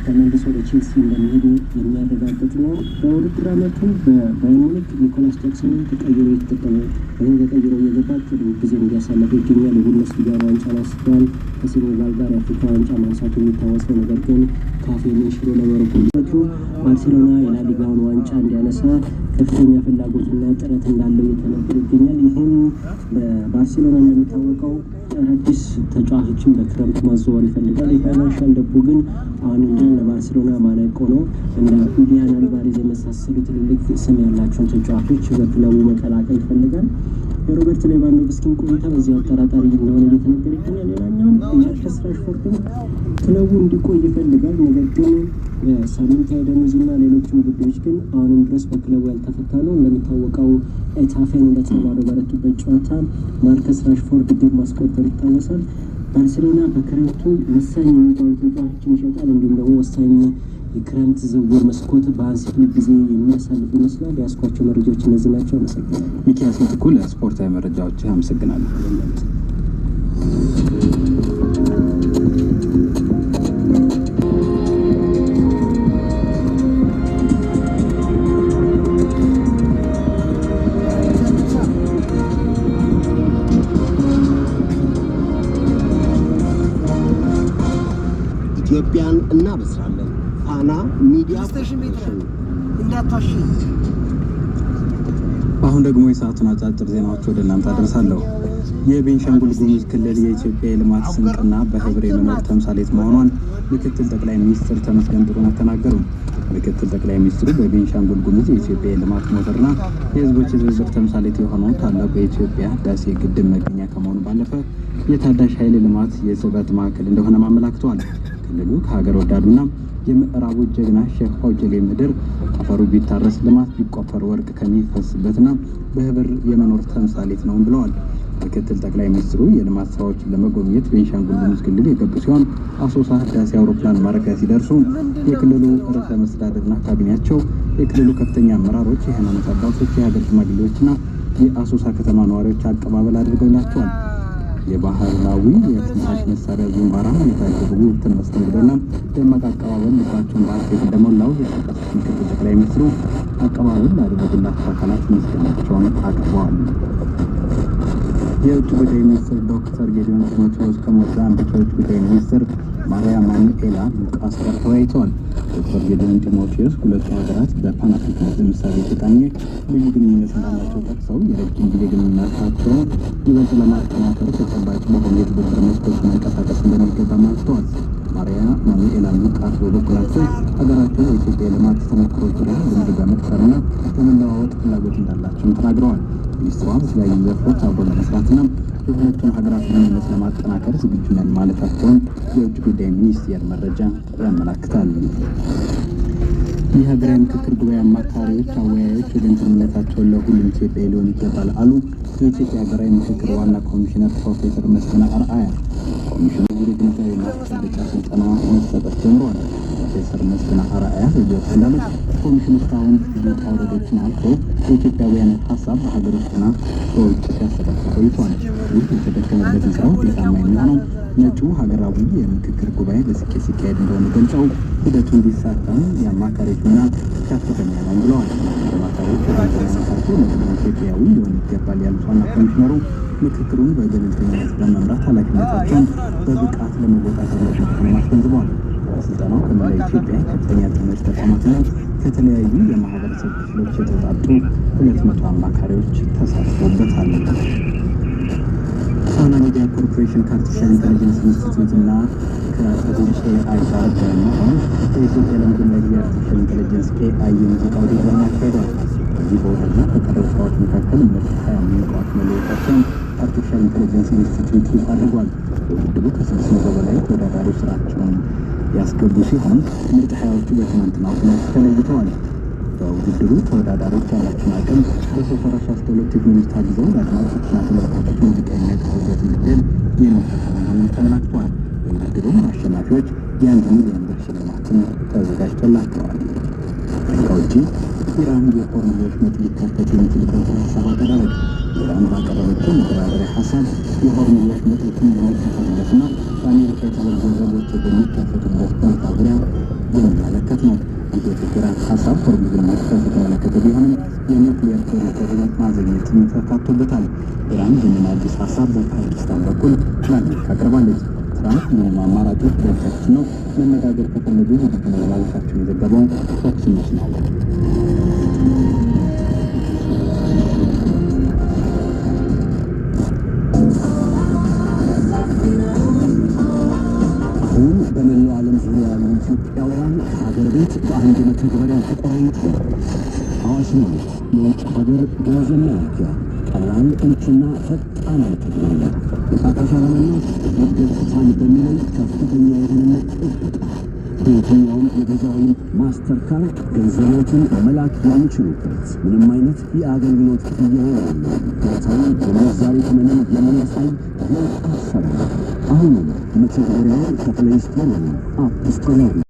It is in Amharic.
ተመልሶ ለቼልሲ እንደሚሄዱ የሚያረጋግጥ ነው። በውድድር ዓመቱ በባየር ሙኒክ ኒኮላስ ጃክሰንን ተቀይሮ የተጠቀመ ወይም ተቀይሮ እየገባ ጥሩ ጊዜ እያሳለፈ ይገኛል። የቡንደስሊጋ ዋንጫን አንስቷል። ከሴኔጋል ጋር የአፍሪካ ዋንጫ ማንሳቱ የሚታወስ ነው። ነገር ግን ካፌንን ሽሮ ለመረቁቱ ባርሴሎና የላሊጋውን ዋንጫ እንዲያነሳ ከፍተኛ ፍላጎትና ጥረት እንዳለው እየተነገረ ይገኛል። ይህም በባርሴሎና እንደሚታወቀው አዳዲስ ተጫዋቾችን በክረምት ማዘዋወር ይፈልጋል። የፋይናንሻል ደቡ ግን አሁን እንጂ ለባርሴሎና ማነቆ ነው። እንደ ጁሊያን አልቫሬዝ የመሳሰሉ ትልልቅ ስም ያላቸውን ተጫዋቾች በክለቡ መቀላቀል ይፈልጋል። የሮበርት ሌቫንዶቭስኪን ቆይታ በዚህ አጠራጣሪ እንደሆነ እየተነገረ ይገኛል። ሌላኛውም ማርከስ ራሽፎርድም ክለቡ እንዲቆይ ይፈልጋል። ነገር ግን ሳምንታዊ ደሞዝና ሌሎችም ጉዳዮች ግን አሁንም ድረስ በክለቡ ያልተፈታ ነው። እንደሚታወቀው ኤታፌን እንደተባለው በረቱበት ጨዋታ ማርከስ ራሽፎርድ ግብ ማስቆጠር ይታወሳል። ባርሴሎና በክረምቱ ወሳኝ የሚባሉ ተጫዋቾችን ይሸጣል። እንዲሁም ደግሞ ወሳኝ የክረምት ዝውውር መስኮት በሃንሲ ፍሊክ ጊዜ የሚያሳልፍ ይመስላል። ያስኳቸው መረጃዎች እነዚህ ናቸው። አመሰግናለሁ። ሚኪያስ ምትኩ ለስፖርታዊ መረጃዎች አመሰግናለሁ። ኢትዮጵያን እናበስራለን። ፋና ሚዲያ እንዳታሽ። አሁን ደግሞ የሰዓቱን አጫጭር ዜናዎች ወደ እናንተ አደርሳለሁ። የቤንሻንጉል ጉሙዝ ክልል የኢትዮጵያ የልማት ስንቅና በህብር የመኖር ተምሳሌት መሆኗን ምክትል ጠቅላይ ሚኒስትር ተመስገን ጥሩነህ ተናገሩ። ምክትል ጠቅላይ ሚኒስትሩ በቤንሻንጉል ጉሙዝ የኢትዮጵያ የልማት ሞተርና የህዝቦች የትብብር ተምሳሌት የሆነው ታላቁ የኢትዮጵያ ህዳሴ ግድብ መገኛ ከመሆኑ ባለፈ የታዳሽ ኃይል ልማት የስበት ማዕከል እንደሆነ አመላክተዋል። ክልሉ ከሀገር ወዳዱና የምዕራቡ ጀግና ሼክ ሆጀሌ ምድር አፈሩ ቢታረስ ልማት ቢቆፈር ወርቅ ከሚፈስበትና በህብር የመኖር ተምሳሌት ነው ብለዋል። ምክትል ጠቅላይ ሚኒስትሩ የልማት ስራዎችን ለመጎብኘት ቤንሻንጉል ጉሙዝ ክልል የገቡ ሲሆን አሶሳ ህዳሴ አውሮፕላን ማረፊያ ሲደርሱ የክልሉ ርዕሰ መስተዳድርና ካቢኔያቸው፣ የክልሉ ከፍተኛ አመራሮች፣ የሃይማኖት አባቶች፣ የሀገር ሽማግሌዎችና የአሶሳ ከተማ ነዋሪዎች አቀባበል አድርገውላቸዋል። የባህላዊ የትንፋሽ መሳሪያ ዙምባራ የታጀቡ ውትን መስተንግዶና ደማቅ አቀባበል ልባቸውን በአርቴት እንደሞላው የጠቀሱት ምክትል ጠቅላይ ሚኒስትሩ አቀባበል ላደረጉላቸው አካላት ምስጋናቸውን አቅርበዋል። የውጭ ጉዳይ ሚኒስትር ዶክተር ጌዲዮን ጢሞቴዎስ ከሞዛምቢክ የውጭ ጉዳይ ሚኒስትር ማሪያ ማኑኤላ ሉቃስ ጋር ተወያይተዋል። ዶክተር ጌዲዮን ጢሞቴዎስ ሁለቱ ሀገራት በፓን አፍሪካኒዝም እሳቤ የተቃኘ ልዩ ግንኙነት እንዳላቸው ጠቅሰው የረጅም ጊዜ ግንኙነታቸውን ይበልጥ ለማጠናከር ተጨባጭ በሆኑ የትብብር መስኮች መንቀሳቀስ እንደሚገባ አንስተዋል። ማሪያ ማኑኤላ ሉቃስ በበኩላቸው ሀገራቸው የኢትዮጵያ የልማት ተሞክሮች ዙሪያ ልምድ በመቅጠርና በመለዋወጥ ፍላጎት እንዳላቸውም ተናግረዋል። ሚኒስትሯ በተለያዩ ዘርፎች አብሮ ለመስራትና የሁለቱን ሀገራት ግንኙነት ለማጠናከር ዝግጁ ነን ማለታቸውን የውጭ ጉዳይ ሚኒስቴር መረጃ ያመላክታል። የሀገራዊ ምክክር ጉባኤ አማካሪዎች፣ አወያዮች ወገንተኝነታቸውን ለሁሉም ኢትዮጵያ ሊሆን ይገባል አሉ የኢትዮጵያ ሀገራዊ ምክክር ዋና ኮሚሽነር ፕሮፌሰር መስፍን አርአያ። ኮሚሽነሩ የግንዛቤ ማስጨበጫ ስልጠና መሰጠት ጀምሯል። ፕሮፌሰር መስፍን አርአያ በዚያው እንዳሉት ኮሚሽኑ እስካሁን ውጣ ውረዶችን አልፎ የኢትዮጵያውያን ሀሳብ በሀገር ውስጥና በውጭ ሲያስተጋባ ቆይቷል። ይህ የተደከመበትን ስራ ውጤታማ የሚሆነው መጪው ሀገራዊ የምክክር ጉባኤ በስኬት ሲካሄድ እንደሆነ ገልጸው ሂደቱ እንዲሳካም የአማካሪዎች ሚና ከፍተኛ ነው ብለዋል። አማካሪዎች ወገንተኝነታቸው ለሁሉም ኢትዮጵያዊ ሊሆን ይገባል ያሉት ዋና ኮሚሽነሩ ምክክሩን በገለልተኝነት በመምራት ኃላፊነታቸውን በብቃት ለመወጣት እንደሚችሉ አስገንዝበዋል። በስልጠናው ከመላ ኢትዮጵያ ከፍተኛ ትምህርት ተቋማትና ከተለያዩ የማህበረሰብ ክፍሎች የተውጣጡ 200 አማካሪዎች ተሳትፎበታል። ፋና ሚዲያ ኮርፖሬሽን ከአርቲፊሻል ኢንተለጀንስ ኢንስቲትዩት እና ከእሁድ ኤአይ ጋር በመሆን በኢትዮጵያ ለመጀመሪያ ጊዜ አርቲፊሻል ኢንተለጀንስ ኤአይ የሙዚቃ ውድድር አካሂዷል። በዚህ በውድድር ከቀረቡ ስራዎች መካከል ምርጥ 20 ሙዚቃዎች መለየታቸውን አርቲፊሻል ኢንተለጀንስ ኢንስቲትዩት ይፋ አድርጓል። በውድድሩ ከ600 በላይ ተወዳዳሪዎች ስራቸውን ያስገቡ ሲሆን ምርጥ 20ዎቹ በትናንትናው ዕለት ተለይተዋል። በውድድሩ ተወዳዳሪዎች ያላቸውን አቅም በሰው ሰራሽ አስተውሎት ቴክኖሎጂ ታግዘው ለአድማጮችና ተመልካቾች ሙዚቃ የሚያቀርቡበትን ዕድል የሚፈጥር መሆኑን ተመላክቷል። በውድድሩም አሸናፊዎች የ1 ሚሊዮን ብር ሽልማትን ተዘጋጅቶላቸዋል። ከውጭ ኢራን የሆርሙዝ ወሽመጥ ሊከፈት የሚችልበትን ሀሳብ አቀረበች። ኢራን ባቀረበችው መደራደሪያ ሀሳብ የሆርሙዝ ወሽመጥ የሚከፈትበትና በአሜሪካ የተበጎ ዘቦች በሚከፈቱበት ሁኔታ ዙሪያ የሚመለከት ነው። የኢራን ሀሳብ ሆርሙዝን መክፈት የተመለከተ ቢሆንም የኒውክሊየር ኮሪደርን ማዘግየትን ተካቶበታል። ኢራን ይህንን አዲስ ሀሳብ በፓኪስታን በኩል ለአሜሪካ አቅርባለች። ትራምፕ ይህንም አማራጮች በእጃችን ነው፣ መነጋገር ከፈለጉ ወደ ማለታቸውን የዘገበው ፎክስ ኒውስ ነው። አሁን በመላው ዓለም ዙሪያ ያሉ ኢትዮጵያውያን ሀገር ቤት በአንድ መተግበሪያ ተቆራኝቶ አዋሽ ነው የውጭ ሀገር ገንዘብ መላኪያ ቀላል ምቹና ፈጣን መተግበሪያ የጣታሽ አለመናት መገጽታን በሚለይ ከፍተኛ የደህንነት ጥበቃ በየትኛውም የቪዛ ወይም ማስተር ካርድ ገንዘቦችን መላክ የሚችሉበት ምንም አይነት የአገልግሎት ክፍያ የለም። ወቅታዊ የምንዛሬ ተመንን የሚያሳይ ግልጽ አሰራር። አሁንም መተግበሪያውን ከፕሌይ ስቶር ወይም አፕ ስቶር